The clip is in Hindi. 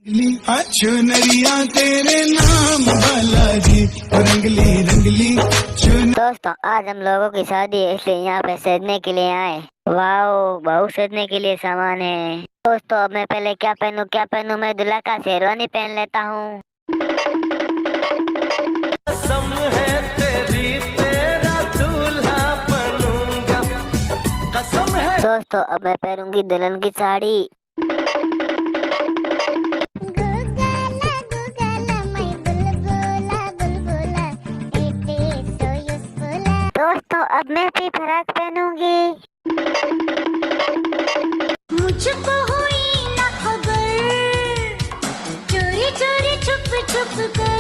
चुनरिया तेरे नाम बालाजी रंगली रंगली दोस्तों आज हम लोगों की शादी है इसलिए यहाँ पे सजने के लिए आए। वाओ बहुत सजने के लिए सामान है। दोस्तों अब मैं पहले क्या पहनूं मैं दूल्हा का शेरवानी पहन लेता हूँ। कसम है तेरी तेरा दूल्हा बनूंगा, कसम है। दोस्तों अब मैं पहनूंगी दुल्हन की साड़ी। दोस्तों अब मैं भी फ्रॉक पहनूंगी। मुझको हुई ना खबर, चोरी चोरी छुप छुप कर।